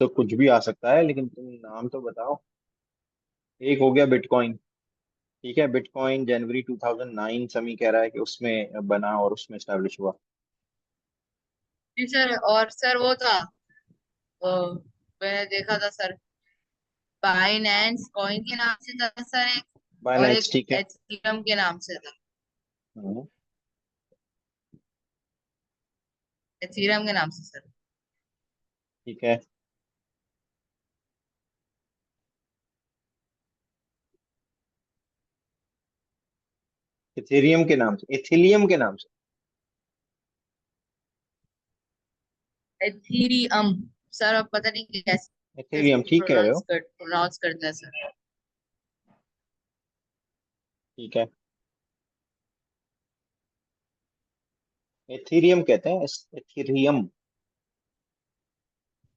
तो कुछ भी आ सकता है, लेकिन तुम नाम तो बताओ। एक हो गया बिटकॉइन। ठीक है, बिटकॉइन जनवरी 2009 समी कह रहा है कि उसमें बना और उसमें स्टैब्लिश हुआ। जी सर, और सर वो था, वो मैंने देखा था सर, बाइनेंस कॉइन के नाम से था सर एक, और बायनेंस, एक ठीक है। एथीरियम के नाम से था। हम्म, एथीरियम के नाम से सर। ठीक है। इथेरियम के नाम से, इथिलियम के नाम से। एथीरियम। सर अब पता नहीं कैसे इथेरियम ठीक कह रहे हो। प्रोनाउंस करते हैं सर। ठीक है, इथेरियम कहते हैं, इथेरियम।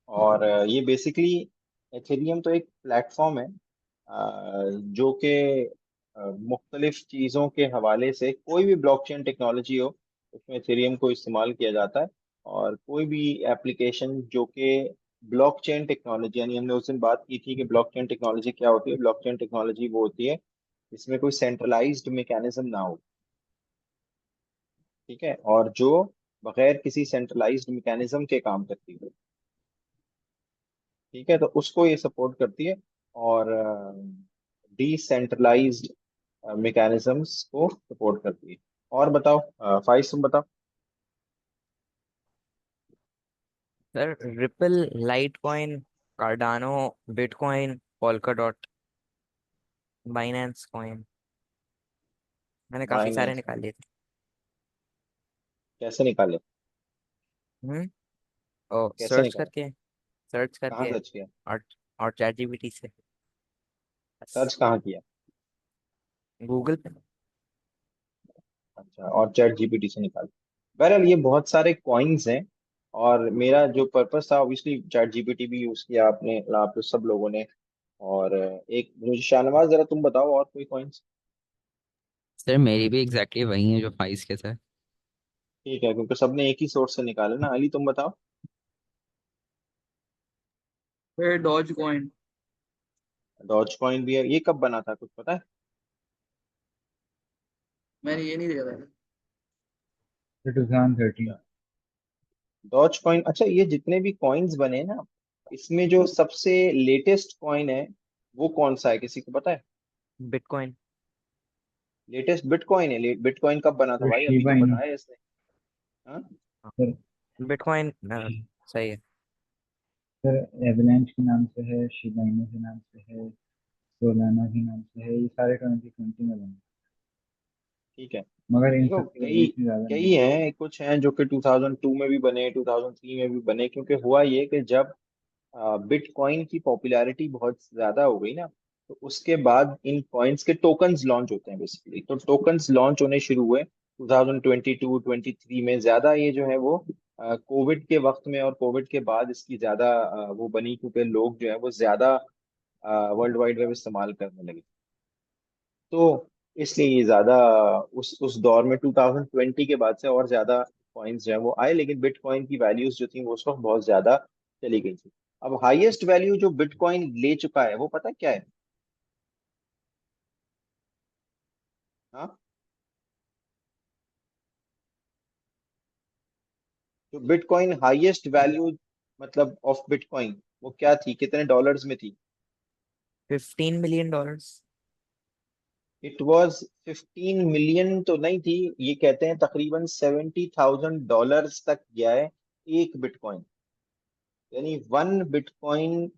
और ये बेसिकली, एथेरियम तो एक प्लेटफॉर्म है जो कि मुख्तलिफ चीज़ों के हवाले से कोई भी ब्लॉकचेन टेक्नोलॉजी हो, उसमें एथेरियम को इस्तेमाल किया जाता है। और कोई भी एप्लीकेशन जो कि ब्लॉकचेन टेक्नोलॉजी, यानी हमने उस दिन बात की थी कि ब्लॉकचेन टेक्नोलॉजी क्या होती है। ब्लॉकचेन टेक्नोलॉजी वो होती है जिसमें कोई सेंट्रलाइज्ड मैकेनिज्म ना हो। ठीक है, और जो बगैर किसी सेंट्रलाइज्ड मैकेनिज्म के काम करती है। ठीक है, तो उसको ये सपोर्ट करती है। और डिसेंट्रलाइज्ड मैकेनिज्म्स को सपोर्ट करती है। और बताओ फाइज, तुम बताओ। Sir ripple, light coin, Cardano, bitcoin, polka dot, Binance coin. मैंने काफी सारे बाइनेंस निकाल लिए थे। कैसे निकाले? हम्म। ओ कैसे सर्च निकाले? करके, सर्च कहाँ करके। सर्च किया? और और चैट जीपीटी से। सर्च बस। कहाँ किया? गूगल पे। अच्छा, और चैट जीपीटी से निकाल। बहरहाल ये बहुत सारे कॉइन्स हैं। और मेरा जो पर्पस था, ऑब्वियसली चैट जीपीटी भी यूज किया आपने, आप सब लोगों ने। और एक मुझे शाहनवाज, जरा तुम बताओ और कोई कॉइन्स। सर मेरी भी एग्जैक्टली वही है जो फाइस के सर। ठीक है, क्योंकि सबने एक ही सोर्स से निकाला ना। अली तुम बताओ। फिर डॉज कॉइन। डॉज कॉइन भी है, ये कब बना था कुछ पता है? मैंने ये नहीं देखा था। 2013। डॉज कॉइन, अच्छा, ये जितने भी कॉइन्स बने ना, इसमें जो सबसे लेटेस्ट कॉइन है वो कौन सा है, किसी को पता है? बिटकॉइन। लेटेस्ट बिटकॉइन है। बिटकॉइन कब बना था तो भाई? अभी शिबा तो इनू। बनाया है इसने। हाँ। सर बिटकॉइन सही है। सर एवलांच के नाम से है, शिबा इनू के नाम से है, सोलाना के नाम से है। ये सारे 2020 में बने। ठीक है। मगर इन देखो, सब की कई वैल्यू इतनी ज्यादा नहीं कई है। हैं, कुछ हैं जो कि 2002 में भी बने, 2003 में भी बने। क्योंकि हुआ ये कि जब बिटकॉइन की पॉपुलैरिटी बहुत ज्यादा हो गई ना, तो उसके बाद इन कॉइन्स के टोकन्स लॉन्च होते हैं बेसिकली। तो टोकन्स लॉन्च होने शुरू हुए 2022 23 में। ज्यादा ये जो है वो कोविड के वक्त में और कोविड के बाद इसकी ज्यादा वो बनी, क्योंकि लोग जो है वो ज्यादा वर्ल्ड वाइड वेब इस्तेमाल करने लगे। तो इसलिए ये ज्यादा उस दौर में 2020 के बाद से और ज्यादा कॉइन्स जो है वो आए। लेकिन बिटकॉइन की वैल्यूज जो थी वो उस वक्त बहुत ज्यादा चली गई थी। अब हाईएस्ट वैल्यू जो बिटकॉइन ले चुका है वो पता है क्या है? हाँ, जो बिटकॉइन हाईएस्ट वैल्यू, मतलब ऑफ बिटकॉइन, वो क्या थी, कितने डॉलर्स में थी? $15 मिलियन। इट वाज 15 मिलियन तो नहीं थी। ये कहते हैं तकरीबन $70,000 तक गया है एक बिटकॉइन। यानी one bitcoin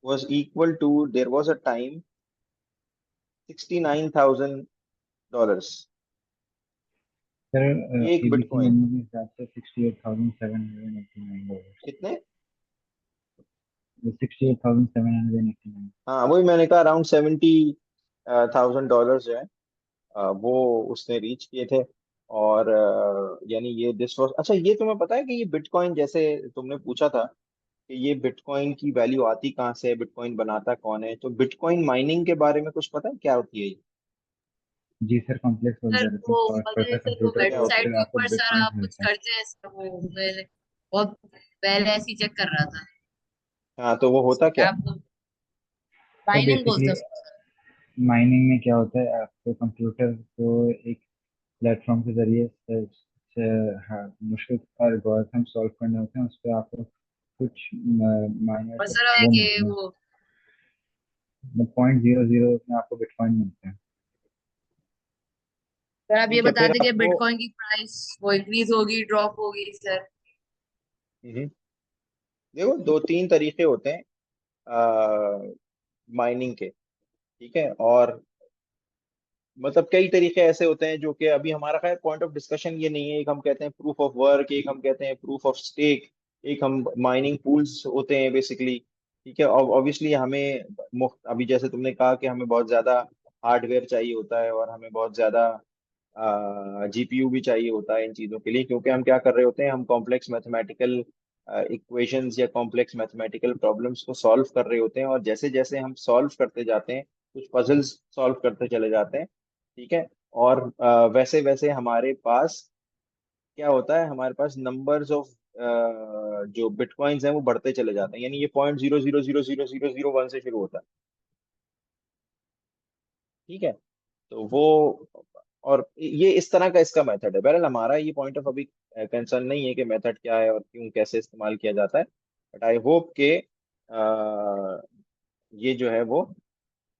was equal to, there was a time, $69,000। Sir एक एबीसी बिटकॉइन मनी के हिसाब से $68,789। कितने? 68,789। हाँ, वही मैंने कहा, अराउंड $70,000 जो है वो उसने रीच किए थे। और यानी ये दिस वाज, अच्छा, ये तुम्हें पता है कि ये बिटकॉइन, जैसे तुमने पूछा था कि ये बिटकॉइन की वैल्यू आती कहाँ से है, बिटकॉइन बनाता कौन है, तो बिटकॉइन माइनिंग के बारे में कुछ पता है क्या होती है ये? जी सर, कॉम्प्लेक्स सर अल्गोरिथम वो और पता है पर सर, वो कंप्यूटर क्या कोड होती है? वेबसाइट से के आपको ऊपर सर बिटकॉइन आप कुछ मिलता है। करते हैं सर, वो मैंने बहुत पहले ऐसे ही चेक कर रहा था। हाँ, तो वो होता क्या? आप सर माइनिंग बोलते बेसिकली हो उसको सर। माइनिंग में क्या होता है, आपको कंप्यूटर को एक प्लेटफॉर्म के जरिए हाँ, मुश्किल एल्गोरिथम सॉल्व करने होते हैं, उस पर आपको कुछ और माइनर सर वो ये मिलते हैं, वो 0.00 में आपको बिटकॉइन मिलते हैं। सर आप ये ठीक है, बता फिर दें कि आपको बिटकॉइन की प्राइस वो इंक्रीज होगी ड्रॉप होगी सर। हम्म, देखो, दो तीन तरीके होते हैं माइनिंग के। ठीक है, और मतलब कई तरीके ऐसे होते हैं जो कि अभी हमारा खैर पॉइंट ऑफ डिस्कशन ये नहीं है। एक हम कहते हैं प्रूफ ऑफ वर्क, एक हम कहते हैं प्रूफ ऑफ स्टेक, एक हम माइनिंग पूल्स होते हैं बेसिकली। ठीक है, और ऑब्वियसली हमें मुफ्त, अभी जैसे तुमने कहा कि हमें बहुत ज्यादा हार्डवेयर चाहिए होता है और हमें बहुत ज्यादा जीपीयू भी चाहिए होता है इन चीज़ों के लिए, क्योंकि हम क्या कर रहे होते हैं, हम कॉम्प्लेक्स मैथमेटिकल इक्वेशंस या कॉम्प्लेक्स मैथमेटिकल प्रॉब्लम्स को सॉल्व कर रहे होते हैं। और जैसे जैसे हम सॉल्व करते जाते हैं, कुछ पजल्स सॉल्व करते चले जाते हैं। ठीक है, और वैसे वैसे हमारे पास क्या होता है, हमारे पास नंबर्स ऑफ जो बिटकॉइंस हैं वो बढ़ते चले जाते हैं। यानी ये 0.00000001 से शुरू होता है। ठीक है, तो वो, और ये इस तरह का इसका मेथड है। बहरहाल हमारा ये पॉइंट ऑफ अभी कंसर्न नहीं है कि मेथड क्या है और क्यों कैसे इस्तेमाल किया जाता है। बट आई होप के ये जो है वो,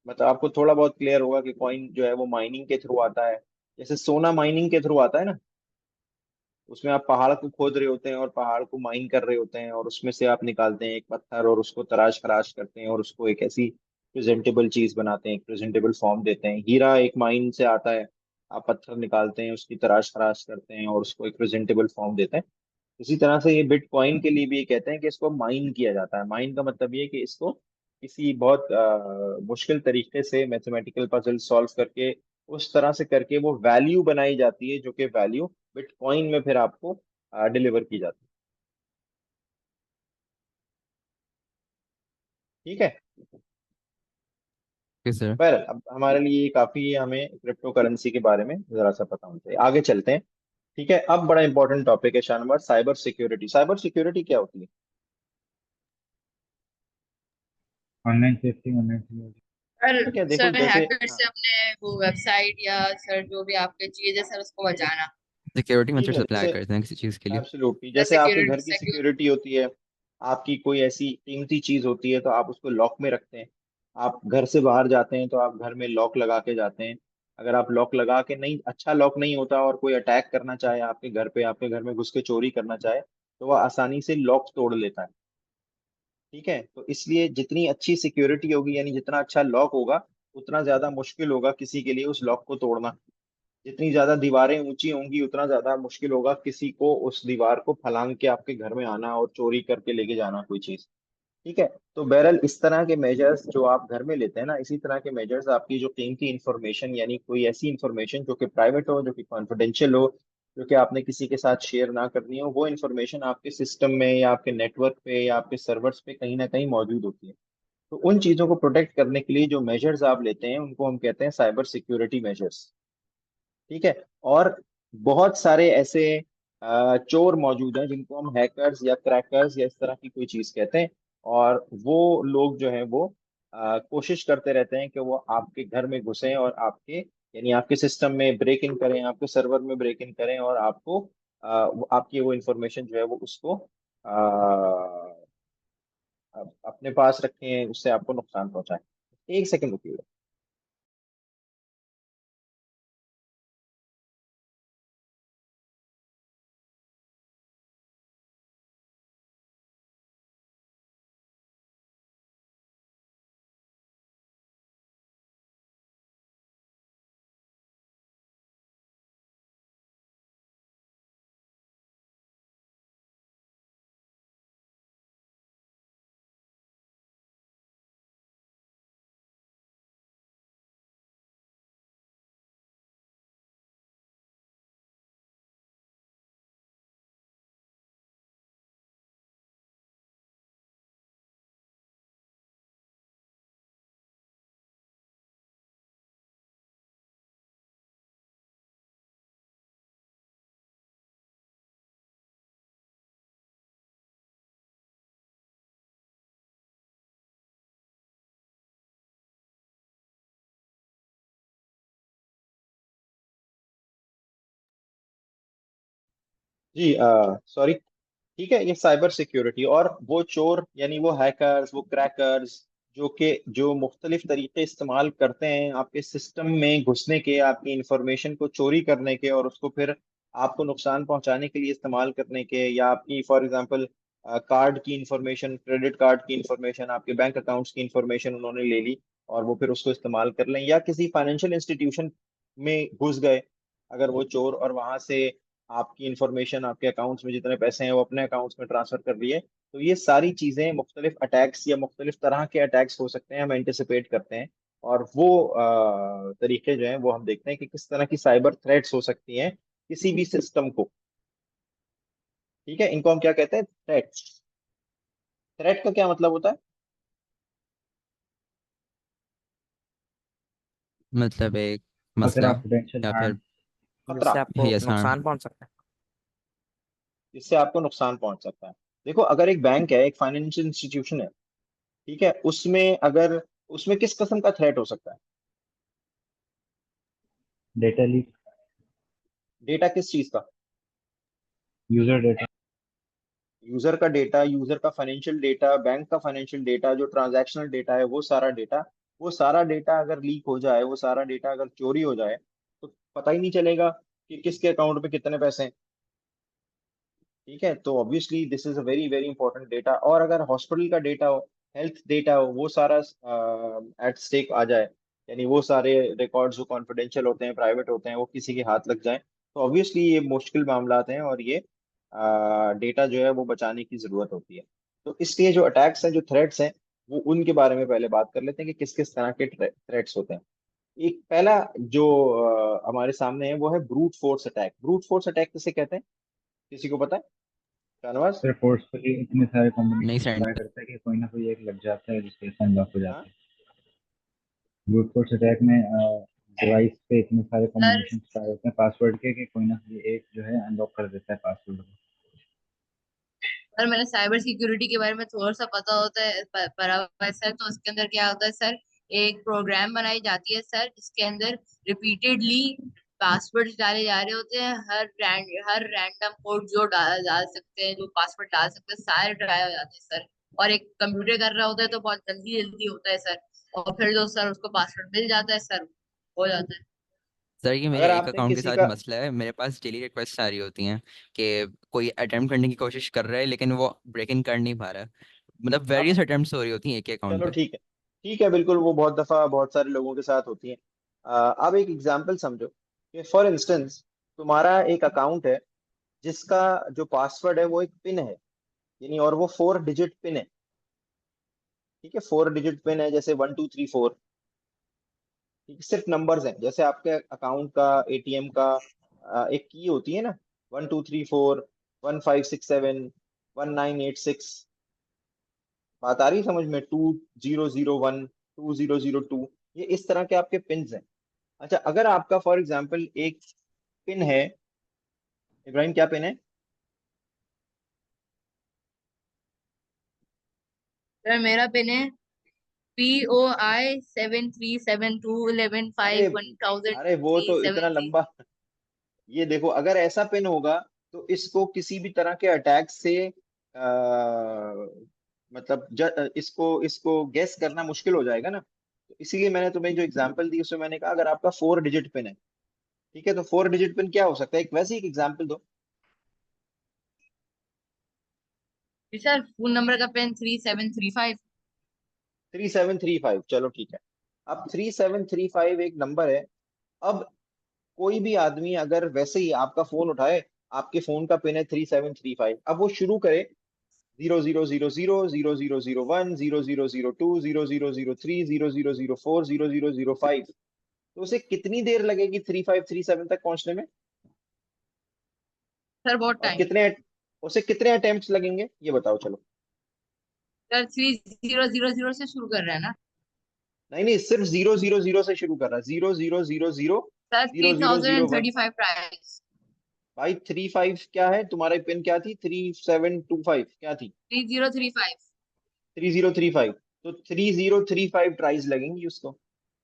मतलब आपको थोड़ा बहुत क्लियर होगा कि कॉइन जो है वो माइनिंग के थ्रू आता है। जैसे सोना माइनिंग के थ्रू आता है ना, उसमें आप पहाड़ को खोद रहे होते हैं और पहाड़ को माइन कर रहे होते हैं और उसमें से आप निकालते हैं एक पत्थर और उसको तराश खराश करते हैं और उसको एक ऐसी प्रेजेंटेबल चीज बनाते हैं, एक प्रेजेंटेबल फॉर्म देते हैं। हीरा एक माइन से आता है, आप पत्थर निकालते हैं, उसकी तराश खराश करते हैं और उसको एक प्रेजेंटेबल फॉर्म देते हैं। इसी तरह से ये बिटकॉइन के लिए भी ये कहते हैं कि इसको माइन किया जाता है। माइन का मतलब ये है कि इसको किसी बहुत मुश्किल तरीके से मैथमेटिकल पजल सॉल्व करके, उस तरह से करके वो वैल्यू बनाई जाती है, जो कि वैल्यू बिटकॉइन में फिर आपको डिलीवर की जाती है। ठीक है, ओके सर। पर अब हमारे लिए ये काफी है, हमें क्रिप्टो करेंसी के बारे में जरा सा पता होना चाहिए। आगे चलते हैं। ठीक है, अब बड़ा इंपॉर्टेंट टॉपिक है शानवार, साइबर सिक्योरिटी। साइबर सिक्योरिटी क्या होती है? Online safety, online security. Sir ठीक है, देखो सर जैसे, हैकर हाँ, से अपने वो वेबसाइट या सर जो भी आपके चीज है सर उसको बचाना। सिक्योरिटी ठीक मेथड है, सप्लाई जैसे करते हैं किसी चीज़ के लिए। एब्सोल्युटली, सर जैसे आपके सिक्योरिटी घर की सिक्योर सिक्योरिटी होती है, आपकी कोई ऐसी कीमती चीज होती है तो आप उसको लॉक में रखते हैं। आप घर से बाहर जाते हैं तो आप घर में लॉक लगा के जाते हैं। अगर आप लॉक लगा के नहीं, अच्छा लॉक नहीं होता और कोई अटैक करना चाहे आपके घर पे, आपके घर में घुस के चोरी करना चाहे, तो वह आसानी से लॉक तोड़ लेता है। ठीक है, तो इसलिए जितनी अच्छी सिक्योरिटी होगी, यानी जितना अच्छा लॉक होगा, उतना ज्यादा मुश्किल होगा किसी के लिए उस लॉक को तोड़ना। जितनी ज्यादा दीवारें ऊंची होंगी, उतना ज्यादा मुश्किल होगा किसी को उस दीवार को फलांग के आपके घर में आना और चोरी करके लेके जाना कोई चीज। ठीक है, तो बहरहाल इस तरह के मेजर्स जो आप घर में लेते हैं ना, इसी तरह के मेजर्स आपकी जो कीमती इंफॉर्मेशन, यानी कोई ऐसी इंफॉर्मेशन जो कि प्राइवेट हो, जो कि कॉन्फिडेंशियल हो, जो कि आपने किसी के साथ शेयर ना करनी हो, वो इंफॉर्मेशन आपके सिस्टम में या आपके नेटवर्क पे या आपके सर्वर्स पे कहीं ना कहीं मौजूद होती है। तो उन चीजों को प्रोटेक्ट करने के लिए जो मेजर्स आप लेते हैं, उनको हम कहते हैं साइबर सिक्योरिटी मेजर्स। ठीक है, और बहुत सारे ऐसे चोर मौजूद हैं जिनको हम हैकर्स या क्रैकर्स या इस तरह की कोई चीज कहते हैं। और वो लोग जो है वो कोशिश करते रहते हैं कि वो आपके घर में घुसें और आपके, यानी आपके सिस्टम में ब्रेक इन करें, आपके सर्वर में ब्रेक इन करें और आपको आपकी वो इंफॉर्मेशन जो है वो उसको अपने पास रखें, उससे आपको नुकसान पहुंचाएं। एक सेकंड रुकिए। जी सॉरी, ठीक है, ये साइबर सिक्योरिटी। और वो चोर यानी वो हैकर्स, वो क्रैकर्स, जो मुख्तलिफ तरीके इस्तेमाल करते हैं आपके सिस्टम में घुसने के, आपकी इंफॉर्मेशन को चोरी करने के, और उसको फिर आपको नुकसान पहुंचाने के लिए इस्तेमाल करने के, या आपकी फॉर एग्जांपल कार्ड की इंफॉर्मेशन, क्रेडिट कार्ड की इंफॉर्मेशन, आपके बैंक अकाउंट्स की इंफॉर्मेशन उन्होंने ले ली और वो फिर उसको इस्तेमाल कर लें, या किसी फाइनेंशियल इंस्टीट्यूशन में घुस गए अगर वो चोर, और वहां से आपकी इंफॉर्मेशन, आपके अकाउंट्स में जितने पैसे हैं वो अपने अकाउंट्स में ट्रांसफर कर दिए। तो ये सारी चीजें मुख्तलिफ अटैक्स या मुख्तलिफ तरह के अटैक्स हो सकते हैं, हम एंटिसिपेट करते हैं। और वो तरीके जो हैं वो हम देखते हैं कि किस तरह की साइबर थ्रेट्स हो सकती हैं किसी भी सिस्टम को। ठीक है, इनको हम क्या कहते हैं? थ्रेट्स। थ्रेट का क्या मतलब होता है? मतलब एक अगर मसला आप पोटेंशियल या फिर हार्म, खतरा, जिससे आपको यस हार्म। नुकसान पहुंच सकता है। जिससे आपको नुकसान पहुंच सकता है। देखो, अगर एक बैंक है, एक फाइनेंशियल इंस्टीट्यूशन है, ठीक है, उसमें अगर, उसमें किस किस्म का थ्रेट हो सकता है? डेटा लीक, डेटा किस चीज का? User data. यूजर का डेटा, यूजर का फाइनेंशियल डेटा, बैंक का फाइनेंशियल डेटा, जो ट्रांजैक्शनल डेटा है, वो सारा डेटा अगर लीक हो जाए, वो सारा डेटा अगर चोरी हो जाए, तो पता ही नहीं चलेगा कि किसके अकाउंट पे कितने पैसे हैं। ठीक है, तो obviously this is a very very important data. और अगर हॉस्पिटल का डेटा हो, हेल्थ डेटा हो, वो सारा एट स्टेक आ जाए, यानी वो सारे रिकॉर्ड्स जो कॉन्फिडेंशियल होते हैं, प्राइवेट होते हैं, वो किसी के हाथ लग जाए, तो ऑब्वियसली ये मुश्किल मामला हैं, और ये डेटा जो है वो बचाने की जरूरत होती है। तो इसलिए जो अटैक्स हैं, जो थ्रेट्स हैं, वो उनके बारे में पहले बात कर लेते हैं कि किस किस तरह के थ्रेट्स होते हैं। एक पहला जो हमारे सामने है वो है brute force attack. Brute force attack किसे कहते हैं? किसी को पता है? शाहनवाज? फिर फोर्सफुली इतने सारे नहीं कॉम्बिनेशन सर। ट्राई करता है कि कोई ना कोई एक लग जाता है जिसके साथ अनलॉक हो हाँ। जाता है। ब्रूट फोर्स अटैक में डिवाइस पे इतने सारे सर कॉम्बिनेशन ट्राई होते हैं पासवर्ड के कि कोई ना कोई एक जो है अनलॉक कर देता है पासवर्ड को। सर मैंने साइबर सिक्योरिटी के बारे में थोड़ा सा पता होता है, पढ़ा हुआ है सर। तो उसके अंदर क्या होता है सर, एक प्रोग्राम बनाई जाती है सर, जिसके अंदर रिपीटेडली पासवर्ड डाले जा रहे होते हैं। हर रैंडम कोड जो डाल डाल सकते हैं, जो पासवर्ड डाल सकते हैं, सारे ट्राई हो जाते हैं सर। और एक कंप्यूटर कर रहा होता है तो बहुत जल्दी जल्दी होता है सर। और फिर जो सर उसको पासवर्ड मिल जाता है सर, हो जाता है। सर ये मेरे अगर एक आपने अकाउंट के किसी साथ का, मसला है, मेरे पास डेली रिक्वेस्ट आ रही होती हैं कि कोई अटेम्प्ट करने की कोशिश कर रहा है लेकिन वो ब्रेक इन कर नहीं पा रहा है। मतलब अब वेरियस अटेम्प्ट्स हो रही होती हैं एक एक अकाउंट चलो पे। ठीक है, ठीक है, बिल्कुल, वो बहुत दफा बहुत सारे लोगों के साथ होती है। अब एक एग्जांपल समझो कि फॉर इंस्टेंस तुम्हारा एक अकाउंट है जिसका जो पासवर्ड है वो एक पिन है, यानी, और वो 4 डिजिट पिन है। ठीक है, 4 डिजिट पिन है, जैसे 1234। ठीक है, सिर्फ नंबर्स हैं, जैसे आपके अकाउंट का, एटीएम का एक की होती है ना, 1234, 1567, 1986। बात आ रही है समझ में? 2001, 2002, ये इस तरह के आपके पिन्स हैं। अच्छा, अगर आपका फॉर एग्जांपल एक पिन है, इब्राहिम क्या पिन है? सर मेरा पिन है POI 737211 अरे, 1000 अरे वो तो इतना 373। लंबा। ये देखो, अगर ऐसा पिन होगा तो इसको किसी भी तरह के अटैक से मतलब इसको इसको गेस करना मुश्किल हो जाएगा ना। तो इसीलिए मैंने तुम्हें जो एग्जांपल दी उसमें मैंने कहा अगर आपका 4 डिजिट पिन है, ठीक है, तो 4 डिजिट पिन क्या हो सकता है, एक वैसे ही एक एग्जांपल दो। जी सर, फोन नंबर का पिन 3735। 3735, चलो ठीक है। अब 3735 एक नंबर है। अब कोई भी आदमी अगर वैसे ही आपका फोन उठाए, आपके फोन का पिन है 3735, अब वो शुरू करे 0000, 0001, 0002, 0003, 0004, 0005, तो उसे कितनी देर लगेगी 3537 तक पहुंचने में? सर बहुत और टाइम। कितने, उसे कितने अटेम्प्ट्स लगेंगे ये बताओ चलो। सर 3000 से शुरू कर रहे हैं ना? नहीं नहीं, सिर्फ 000 से शुरू कर रहा है, 0000, sir zero three zero thousand zero and one thirty five price. भाई 35 क्या है? तुम्हारी पिन क्या थी? 3725 क्या थी? 3035। 3035। तो 3035 ट्राइज लगेंगी उसको,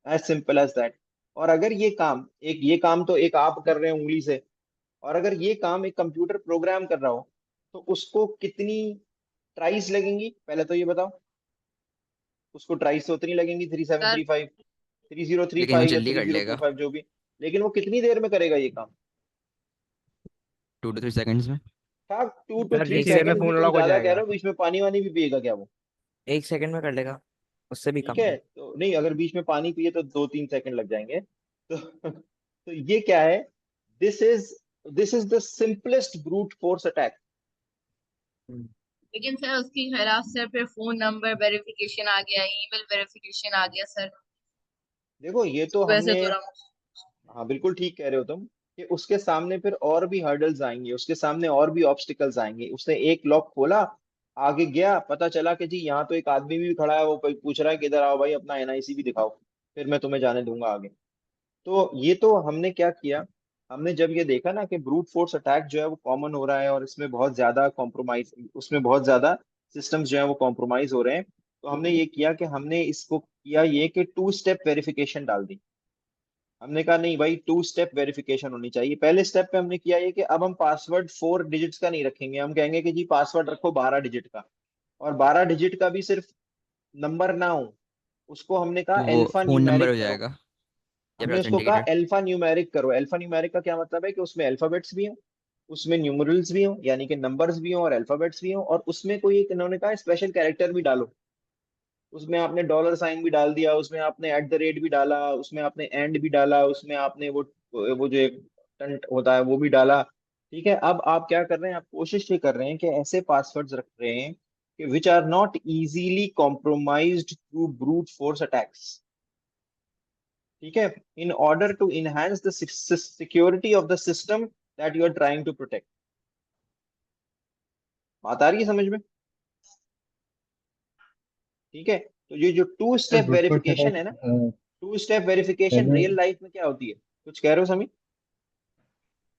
एज सिंपल एज दैट। और अगर ये काम तो एक आप कर रहे हैं उंगली से, और अगर ये काम एक कंप्यूटर प्रोग्राम कर रहा हो तो उसको कितनी ट्राइस लगेंगी, पहले तो ये बताओ। उसको ट्राइस तो उतनी लगेंगी, three seven sir three five three zero three लेकिन वो फाइव या जल्दी थ्री कर जीरो टू लेगा फाइव जो भी। लेकिन वो कितनी देर में करेगा ये काम? 2 to 3 seconds में। हाँ, टू टू सर थ्री जितनी देर में सेकंड भी फोन तुम लॉक हो ज्यादा कह जाएगा, रहे हो, बीच में पानी वानी भी पिएगा क्या वो? 1 सेकंड में कर लेगा, उससे भी ठीक कम है, में। तो नहीं, अगर बीच में पानी पिए तो 2-3 सेकंड लग जाएंगे। तो तो ये क्या है? This is this is the simplest brute force attack. हम्म, लेकिन सर उसके खिलाफ सर फिर फोन नंबर वेरिफिकेशन आ गया, ईमेल वेरिफिकेशन आ गया सर, देखो ये तो उसकी वजह से हमने, थोड़ा। हाँ बिल्कुल ठीक कह रहे हो तुम, कि उसके सामने फिर और भी हर्डल्स आएंगे, उसके सामने और भी ऑब्स्टिकल्स आएंगे। उसने एक लॉक खोला, आगे गया, पता चला कि जी यहाँ तो एक आदमी भी खड़ा है, वो कोई पूछ रहा है कि इधर आओ भाई, अपना एनआईसी भी दिखाओ, फिर मैं तुम्हें जाने दूंगा आगे। तो ये तो हमने क्या किया, हमने जब ये देखा ना कि ब्रूट फोर्स अटैक जो है वो कॉमन हो रहा है और इसमें बहुत ज्यादा कॉम्प्रोमाइज, उसमें बहुत ज्यादा सिस्टम्स जो है वो कॉम्प्रोमाइज हो रहे हैं, तो हमने ये किया कि हमने इसको किया ये कि 2 स्टेप वेरिफिकेशन डाल दी। हमने कहा नहीं भाई, 2 स्टेप वेरिफिकेशन होनी चाहिए। पहले स्टेप पे हमने किया ये कि अब हम पासवर्ड 4 डिजिट्स का नहीं रखेंगे, हम कहेंगे कि जी पासवर्ड रखो 12 डिजिट का। और 12 डिजिट का भी सिर्फ नंबर ना हो, उसको हमने कहा तो वो अल्फा फोन नंबर हो न्यूमेरिक करो। जाएगा जब हमने उसको कहा ऑथेंटिकेटेड। अल्फा न्यूमेरिक करो। अल्फा न्यूमेरिक का क्या मतलब है कि उसमें अल्फाबेट्स भी हो, उसमें न्यूमरल्स भी हो यानी कि नंबर्स भी हो और अल्फाबेट्स भी हो, और उसमें कोई एक, इन्होंने कहा स्पेशल कैरेक्टर भी डालो। उसमें आपने डॉलर साइन भी डाल दिया, उसमें आपने एट द रेट भी डाला, उसमें आपने एंड भी डाला, उसमें आपने वो जो एक टंट होता है वो भी डाला। ठीक है, अब आप क्या कर रहे हैं, आप कोशिश ये कर रहे हैं कि ऐसे पासवर्ड्स रख रहे हैं कि which are not easily compromised through brute force attacks. ठीक है, in order to enhance the security of the system that you are trying to protect. बात आ रही है समझ में? ठीक है, तो ये जो two sir step brute force verification attack है ना, टू स्टेप वेरिफिकेशन पहले, रियल लाइफ में क्या होती है? कुछ कह रहे हो समी?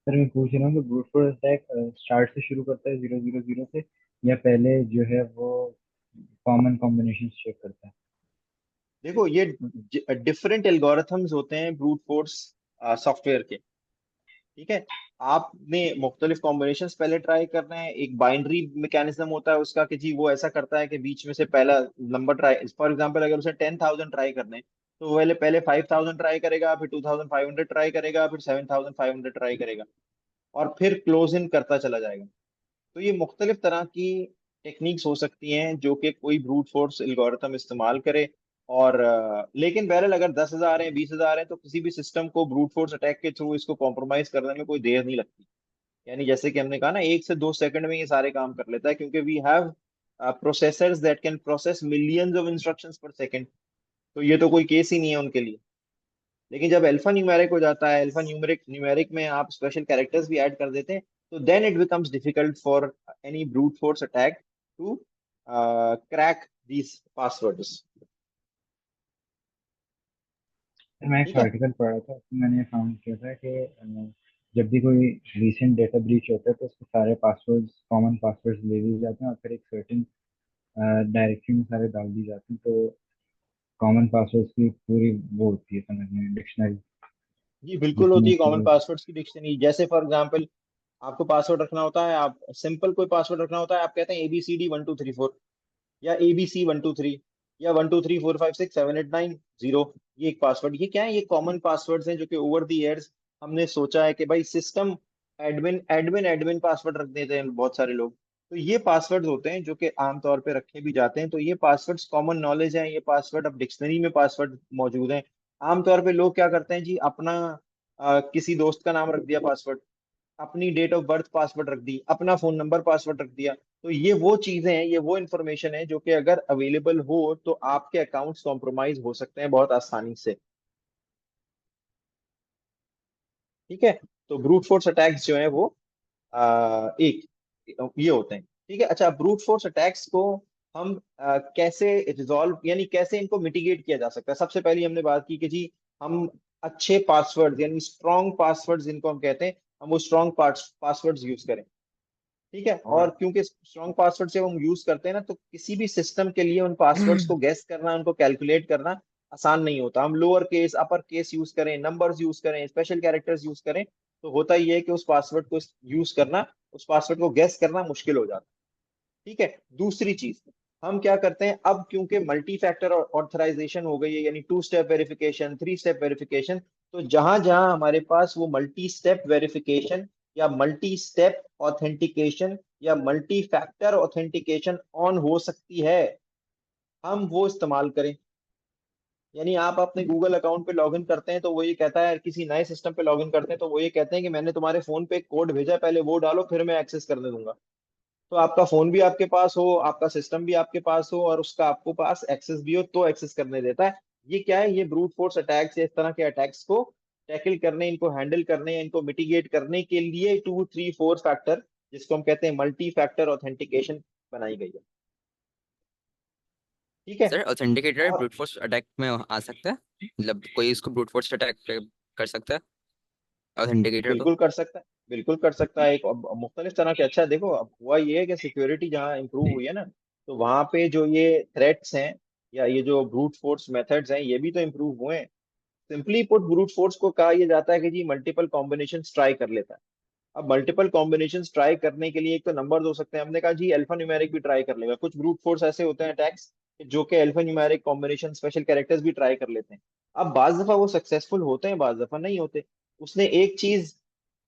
सर मैं पूछ रहा हूँ कि ब्रूट फोर्स अटैक स्टार्ट से शुरू करता है 000 से, या पहले जो है वो कॉमन कॉम्बिनेशन चेक करता है? देखो ये डिफरेंट एल्गोरिथम्स होते हैं ब्रूट फोर्स सॉफ्टवेयर के। ठीक है, आपने मुख्तलिफ कॉम्बिनेशंस पहले ट्राई करना है। एक बाइनरी मैकेनिज्म होता है उसका कि जी वो ऐसा करता है कि बीच में से पहला नंबर ट्राई, फॉर एग्जांपल अगर उसे 10,000 ट्राई करने हैं, तो वो पहले पहले 5,000 ट्राई करेगा, फिर 2,500 ट्राई करेगा, फिर 7,500 ट्राई करेगा, और फिर क्लोज इन करता चला जाएगा। तो ये मुख्तलिफ तरह की टेक्निक्स हो सकती हैं जो कि कोई ब्रूट फोर्स एल्गोरिथम इस्तेमाल करे। और लेकिन बहरहाल अगर 10,000 है, 20,000 है, तो किसी भी सिस्टम को ब्रूट फोर्स अटैक के थ्रू इसको कॉम्प्रोमाइज करने में कोई देर नहीं लगती। यानी जैसे कि हमने कहा ना, 1 से 2 सेकंड में ये सारे काम कर लेता है, क्योंकि we have processors that can process millions of instructions per second. तो ये तो कोई केस ही नहीं है उनके लिए। लेकिन जब अल्फा न्यूमेरिक हो जाता है, अल्फा न्यूमेरिक न्यूमेरिक में आप स्पेशल कैरेक्टर्स भी ऐड कर देते हैं, तो then it becomes difficult for any brute force attack to crack these passwords. Sir मैं एक ठीक है। आर्टिकल पढ़ रहा था, उसमें मैंने फाउंड किया था कि जब भी कोई रीसेंट डेटा ब्रीच होता है तो उसके सारे पासवर्ड्स, कॉमन पासवर्ड्स ले लिए जाते हैं और फिर एक सर्टेन डायरेक्टरी में सारे डाल दिए जाते हैं, तो कॉमन पासवर्ड्स की पूरी वो होती है समझ में, डिक्शनरी, जी बिल्कुल होती जिसमें है कॉमन से पासवर्ड्स की डिक्शनरी। जैसे फॉर एग्जांपल आपको पासवर्ड रखना होता है, आप सिंपल कोई पासवर्ड रखना होता है, आप कहते हैं ABCD 1 2 3 4, या ABC 1 2 3, या 1 2 3 4 5 6 7 8 9 0। ये एक पासवर्ड, ये क्या है, ये कॉमन पासवर्ड्स हैं जो कि ओवर द इयर्स हमने सोचा है कि भाई system admin admin admin password रख देते हैं बहुत सारे लोग। तो ये पासवर्ड्स होते हैं जो कि आमतौर पे रखे भी जाते हैं। तो ये पासवर्ड्स कॉमन नॉलेज है, ये पासवर्ड अब डिक्शनरी में पासवर्ड मौजूद हैं। आमतौर पे लोग क्या करते हैं जी, अपना किसी दोस्त का नाम रख दिया पासवर्ड, अपनी डेट ऑफ बर्थ पासवर्ड रख दी, अपना फोन नंबर पासवर्ड रख दिया। तो ये वो चीजें हैं, ये वो इंफॉर्मेशन है जो कि अगर अवेलेबल हो तो आपके अकाउंट्स कॉम्प्रोमाइज हो सकते हैं बहुत आसानी से। ठीक है, तो ब्रूट फोर्स अटैक्स जो है वो एक ये होते हैं। ठीक है, अच्छा, ब्रूट फोर्स अटैक्स को हम कैसे रिजॉल्व, यानी कैसे इनको मिटिगेट किया जा सकता है। सबसे पहले हमने बात की कि जी हम अच्छे पासवर्ड यानी स्ट्रॉन्ग पासवर्ड जिनको हम कहते हैं, हम वो स्ट्रॉन्ग पासवर्ड्स यूज करें। ठीक है, और और क्योंकि स्ट्रॉन्ग पासवर्ड जब हम यूज करते हैं ना, तो किसी भी सिस्टम के लिए उन पासवर्ड्स को गेस करना, उनको कैलकुलेट करना आसान नहीं होता। हम lower case, upper case use करें, नंबर्स यूज करें, स्पेशल कैरेक्टर्स यूज करें, तो होता ही है कि उस पासवर्ड को यूज करना, उस पासवर्ड को गेस करना मुश्किल हो जाता है। ठीक है, दूसरी चीज हम क्या करते हैं अब, क्योंकि मल्टी फैक्टर ऑथराइजेशन हो गई है, यानी 2 स्टेप वेरिफिकेशन, 3 स्टेप वेरिफिकेशन, तो जहां जहां हमारे पास वो मल्टी स्टेप वेरिफिकेशन या मल्टी स्टेप ऑथेंटिकेशन या मल्टी फैक्टर ऑथेंटिकेशन ऑन हो सकती है, हम वो इस्तेमाल करें। यानी आप अपने गूगल अकाउंट पे लॉगिन करते हैं तो वो ये कहता है, किसी नए सिस्टम पे लॉगिन करते हैं तो वो ये कहते हैं कि मैंने तुम्हारे फोन पे एक कोड भेजा, पहले वो डालो फिर मैं एक्सेस करने दूंगा। तो आपका फोन भी आपके पास हो, आपका सिस्टम भी आपके पास हो, और उसका आपको पास एक्सेस भी हो, तो एक्सेस करने देता है। ये क्या है, ये ब्रूट फोर्स अटैक्स या इस तरह के अटैक्स को टैकल करने, इनको हैंडल करने या इनको मिटिगेट करने के लिए 2 3 4 फैक्टर, जिसको हम कहते हैं मल्टी फैक्टर ऑथेंटिकेशन, बनाई गई है। ठीक है। सर ऑथेंटिकेटर और ब्रूट फोर्स अटैक में आ सकता है, मतलब कोई इसको ब्रूट फोर्स अटैक कर सकता है ऑथेंटिकेटर को? बिल्कुल कर सकता है, बिल्कुल कर सकता है। एक मुख्तलिफ तरह के, अच्छा देखो अब हुआ ये है कि सिक्योरिटी जहाँ इंप्रूव हुई है ना, तो वहां पे जो ये थ्रेट्स हैं या ये जो ब्रूट फोर्स मेथड्स हैं, ये भी तो इम्प्रूव हुए हैं। सिंपली पुट, ब्रूट फोर्स को कहा यह जाता है कि जी मल्टीपल कॉम्बिनेशन ट्राई कर लेता है। अब मल्टीपल कॉम्बिनेशन ट्राई करने के लिए एक तो नंबर्स हो सकते हैं, हमने कहा जी अल्फा न्यूमेरिक भी ट्राई कर लेगा। कुछ ब्रूट फोर्स ऐसे होते हैं अटैक्स जो कि alpha numeric combination, special characters भी ट्राई कर लेते हैं। अब बाज दफा वो सक्सेसफुल होते हैं, बाज दफा नहीं होते। उसने एक चीज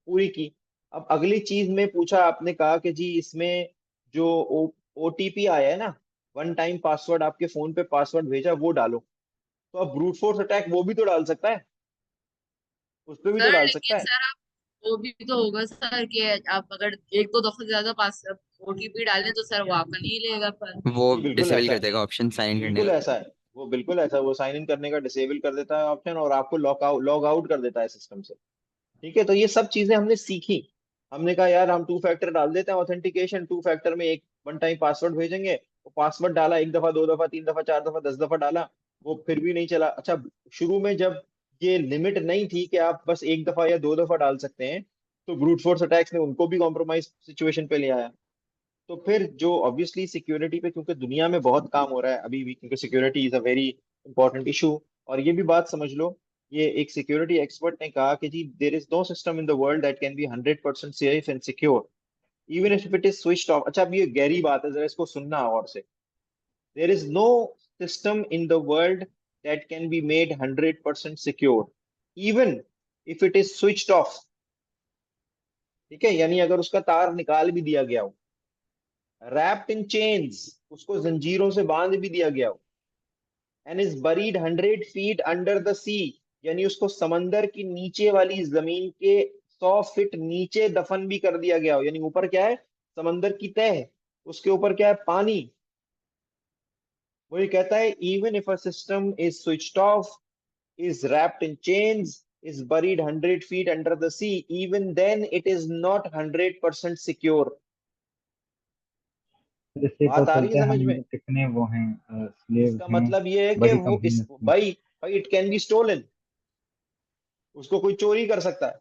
पूरी की, अब अगली चीज में पूछा, आपने कहा कि जी इसमें जो ओटीपी आया है ना, वन टाइम पासवर्ड, आपके फोन पे पासवर्ड भेजा, वो डालो। तो अब ब्रूट फोर्स अटैक वो भी तो डाल सकता है, उस पर भी तो सर डाल सकता लेकिन है। सर आप, वो भी तो होगा सर कि आप अगर एक दो दफा ज्यादा पास ओटीपी डालें तो सर वो आपका नहीं लेगा पर। वो जी बिल्कुल डिसेबल ऐसा कर है, देगा ऑप्शन साइन करने बिल्कुल का। ऐसा है, वो बिल्कुल ऐसा है, वो साइन इन करने का डिसेबल कर देता है ऑप्शन, और आपको लॉग आउट कर देता है सिस्टम से। ठीक है, तो ये सब चीजें हमने सीखी। हमने कहा यार हम 2 फैक्टर डाल देते हैं ऑथेंटिकेशन, 2 फैक्टर में एक वन टाइम पासवर्ड भेजेंगे। वो पासवर्ड डाला, एक दफा, 2 दफा, 3 दफा, 4 दफा, 10 दफा डाला, वो फिर भी नहीं चला। अच्छा, शुरू में जब ये लिमिट नहीं थी कि आप बस एक दफा या 2 दफा डाल सकते हैं, तो ब्रूट फोर्स अटैक्स ने उनको भी कॉम्प्रोमाइज सिचुएशन पे ले आया। तो फिर जो ऑब्वियसली सिक्योरिटी पे, क्योंकि दुनिया में बहुत काम हो रहा है अभी भी, क्योंकि security is a very important issue. और ये भी बात समझ लो, ये एक सिक्योरिटी एक्सपर्ट ने कहा कि जी there is no system in the world that can be 100% safe and secure even if it is switched off. अच्छा, अब ये गहरी बात है, जरा इसको सुनना और से। There is no system in the world that can be made 100% secure even if it is switched off. ठीक है, यानी अगर उसका तार निकाल भी दिया गया हो, रैप्ड इन चेन्स, उसको जंजीरों से बांध भी दिया गया हो, and is buried 100 feet under the sea, यानी उसको समंदर की नीचे वाली जमीन के 100 फीट नीचे दफन भी कर दिया गया हो, यानी ऊपर क्या है, समंदर की तह, उसके ऊपर क्या है, पानी। वो ये कहता है even if a system is switched of, is wrapped in chains, is buried 100 feet under the sea, even then it is not 100% secure। इससे पता बात आ रही है चलता है समझ हम में? कितने वो हैं, स्लेव्स इसका हैं मतलब ये है कि बड़ी वो इस कंपनियों की। भाई, इट कैन बी स्टोलन, उसको कोई चोरी कर सकता है।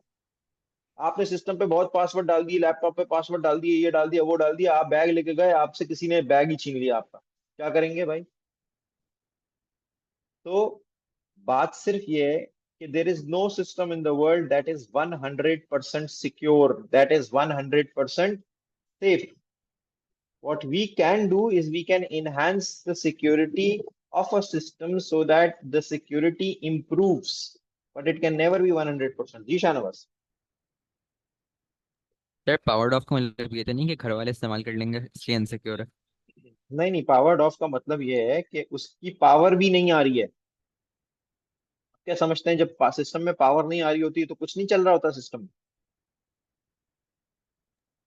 आपने सिस्टम पे बहुत पासवर्ड डाल दिए, लैपटॉप पे पासवर्ड डाल दिए, ये डाल दिया, वो डाल दिया, आप बैग लेके गए, आपसे किसी ने बैग ही छीन लिया आपका, क्या करेंगे भाई? तो बात सिर्फ ये है कि there is no system in the world that is 100% secure, that is 100% safe। What we can do is we can enhance the security of a system so that the security improves, but it can never be 100%। जी Shanavas. Sir powered off का मतलब ये तो नहीं कि घर वाले इस्तेमाल कर लेंगे इसलिए इनसिक्योर है? नहीं नहीं, पावर्ड ऑफ का मतलब ये है कि उसकी पावर भी नहीं आ रही है। क्या समझते हैं, जब सिस्टम में पावर नहीं आ रही होती तो कुछ नहीं चल रहा होता सिस्टम में,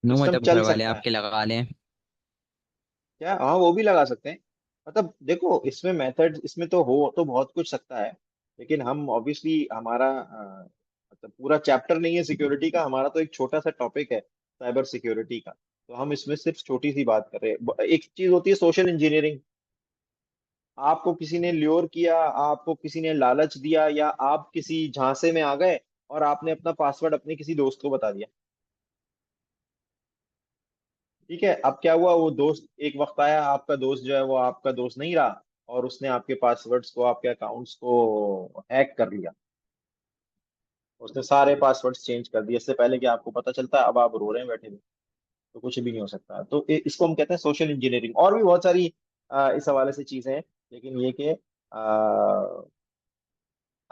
नो सिस्टम मतलब घर चल वाले सकता है। आपके लगा लें। क्या, हाँ वो भी लगा सकते हैं। मतलब देखो, इसमें मेथड, इसमें तो हो तो बहुत कुछ सकता है, लेकिन हम ऑब्वियसली हमारा मतलब पूरा चैप्टर नहीं है सिक्योरिटी का, हमारा तो एक छोटा सा टॉपिक है साइबर सिक्योरिटी का। तो हम इसमें सिर्फ छोटी सी बात कर रहे हैं। एक चीज होती है सोशल इंजीनियरिंग, आपको किसी ने ल्योर किया, आपको किसी ने लालच दिया, या आप किसी झांसे में आ गए और आपने अपना पासवर्ड अपने किसी दोस्त को बता दिया। ठीक है, अब क्या हुआ, वो दोस्त एक वक्त आया, आपका दोस्त जो है वो आपका दोस्त नहीं रहा, और उसने आपके पासवर्ड्स को, आपके अकाउंट्स को हैक कर लिया। उसने सारे पासवर्ड्स चेंज कर दिए इससे पहले कि आपको पता चलता है, अब आप रो रहे हैं बैठे हुए, तो कुछ भी नहीं हो सकता। तो इसको हम कहते हैं सोशल इंजीनियरिंग। और भी बहुत सारी इस हवाले से चीजें हैं, लेकिन ये कि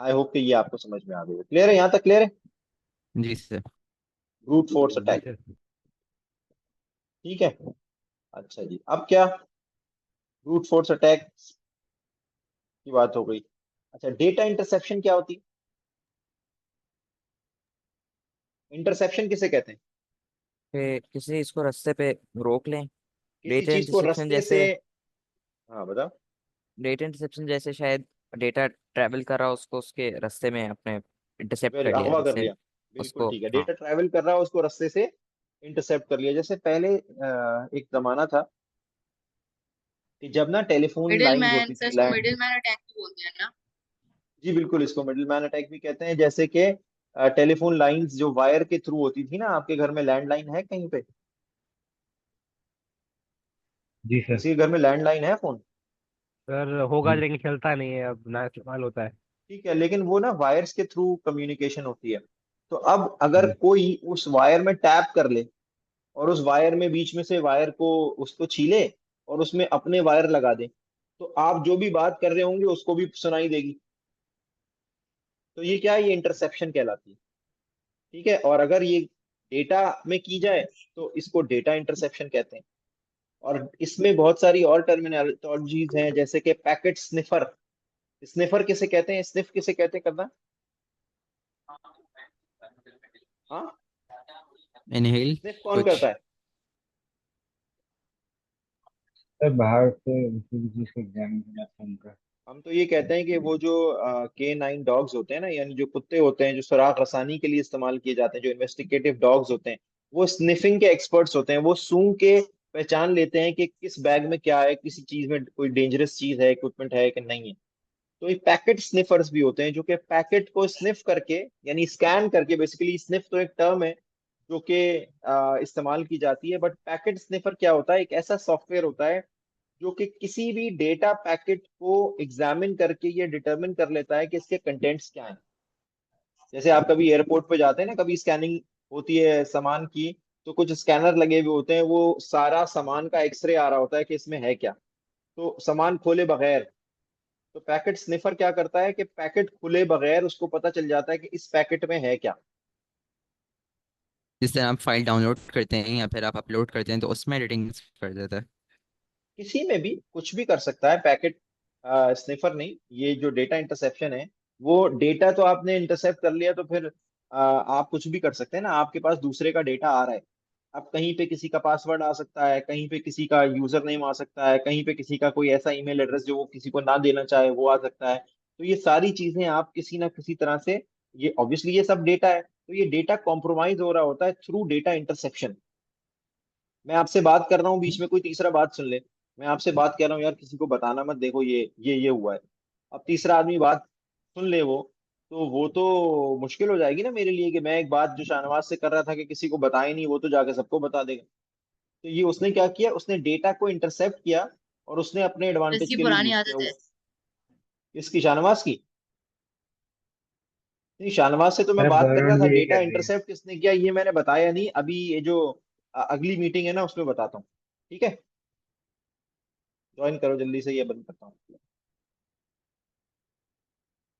आई होप कि ये आपको समझ में आ गई। क्लियर है? यहाँ तक क्लियर है? जी सर। ब्रूट फोर्स जी अटैक, सर। ठीक है। अच्छा जी, अब क्या, ब्रूट फोर्स अटैक की बात हो गई। अच्छा, डेटा इंटरसेप्शन क्या होती है? इंटरसेप्शन किसे कहते हैं? फिर किसी इसको रास्ते पे रोक लें। किसी डेटा चीज को इंटरसेप्शन रास्ते से, जैसे, हाँ बताओ। डेटा इंटरसेप्शन जैसे शायद डेटा ट्रैवल कर रहा हो, उसको उसके रास्ते में अपने इंटरसेप्ट वेरी कर लिया अगवा कर जैसे लिया, बिल्कुल उसको। ठीक है। हाँ डेटा ट्रैवल कर रहा है, उसको रास्ते से इंटरसेप्ट कर लिया। जैसे पहले एक जमाना था कि जब ना टेलीफोन मिडिल लाइंस मैन होती सर, थी, इसको लैंड, मिडिल मैन अटैक भी बोलते हैं ना। जी बिल्कुल, इसको मिडिल मैन अटैक भी कहते हैं। जैसे कि टेलीफोन लाइंस जो वायर के थ्रू होती थी ना, आपके घर में लैंडलाइन है कहीं पे? जी सर। किसी के घर में लैंडलाइन है फोन? सर होगा जी। लेकिन चलता नहीं है, अब ना इस्तेमाल होता है। ठीक है, लेकिन वो ना वायर्स के थ्रू कम्युनिकेशन होती है। तो अब अगर जी। कोई उस वायर में टैप कर ले, और उस वायर में बीच में से वायर को उसको छीले और उसमें अपने वायर लगा दे, तो आप जो भी बात कर रहे होंगे उसको भी सुनाई देगी। तो ये क्या है? ये इंटरसेप्शन कहलाती है। ठीक है, और अगर ये डेटा में की जाए तो इसको डेटा इंटरसेप्शन कहते हैं। और इसमें बहुत सारी और टर्मिनोलॉजीज हैं, जैसे कि पैकेट स्निफर। स्निफर किसे कहते हैं? स्निफ किसे कहते हैं करना? हाँ, इनहेल स्निफ कौन कुछ। करता है? सर बाहर से किसी भी चीज़ को एग्जामिन करना था उनका। हम तो ये कहते हैं कि वो जो K9 डॉग्स होते हैं ना, यानी जो कुत्ते होते हैं जो सुराग रसानी के लिए इस्तेमाल किए जाते हैं, जो इन्वेस्टिगेटिव डॉग्स होते हैं, वो स्निफिंग के एक्सपर्ट्स होते हैं। वो सूंघ के पहचान लेते हैं कि किस बैग में क्या है, किसी चीज में कोई डेंजरस चीज है, इक्विपमेंट है कि नहीं है। तो ये पैकेट स्निफर्स भी होते हैं, जो कि पैकेट को स्निफ करके, यानी स्कैन करके, बेसिकली स्निफ तो एक टर्म है जो कि इस्तेमाल की जाती है, बट पैकेट स्निफर क्या होता है? एक ऐसा सॉफ्टवेयर होता है जो कि किसी भी डेटा पैकेट को एग्जामिन करके ये डिटरमिन कर लेता है कि इसके कंटेंट्स क्या हैं। जैसे आप कभी एयरपोर्ट पे जाते हैं ना, कभी स्कैनिंग होती है सामान की, तो कुछ स्कैनर लगे हुए होते हैं, वो सारा सामान का एक्सरे आ रहा होता है कि इसमें है क्या, तो सामान खोले बगैर। तो पैकेट स्निफर क्या करता है कि पैकेट खुले बगैर उसको पता चल जाता है कि इस पैकेट में है क्या। जिस तरह आप फाइल डाउनलोड करते हैं या फिर आप अपलोड करते हैं तो उसमें एडिटिंग कर देता है। किसी में भी कुछ भी कर सकता है पैकेट स्निफर। नहीं, ये जो डेटा इंटरसेप्शन है, वो डेटा तो आपने इंटरसेप्ट कर लिया, तो फिर आप कुछ भी कर सकते हैं ना। आपके पास दूसरे का डेटा आ रहा है, अब कहीं पे किसी का पासवर्ड आ सकता है, कहीं पे किसी का यूजर नेम आ सकता है, कहीं पे किसी का कोई ऐसा ईमेल एड्रेस जो वो किसी को ना देना चाहे वो आ सकता है। तो ये सारी चीजें आप किसी ना किसी तरह से, ये ऑब्वियसली ये सब डेटा है, तो ये डेटा कॉम्प्रोमाइज हो रहा होता है थ्रू डेटा इंटरसेप्शन। मैं आपसे बात कर रहा हूँ, बीच में कोई तीसरा बात सुन ले। मैं आपसे बात कर रहा हूँ, यार किसी को बताना मत, देखो ये हुआ है। अब तीसरा आदमी बात सुन ले वो, तो वो तो मुश्किल हो जाएगी ना मेरे लिए कि मैं एक बात जो शाहनवाज से कर रहा था कि किसी को बताए नहीं, वो तो जाके सबको बता देगा। तो ये उसने क्या किया? उसने डेटा को इंटरसेप्ट किया और उसने अपने एडवांटेज इसकी के लिए पुरानी यूज किया आदत है। इसकी, शाहनवाज की। नहीं, शाहनवाज से तो मैं सर बात कर रहा बैकग्राउंड था, में ये डेटा कर रही है। इंटरसेप्ट किसने किया ये मैंने बताया नहीं अभी। ये जो अगली मीटिंग है ना, उसमें बताता हूँ। ठीक है, ज्वाइन करो जल्दी से, ये बंद करता हूँ।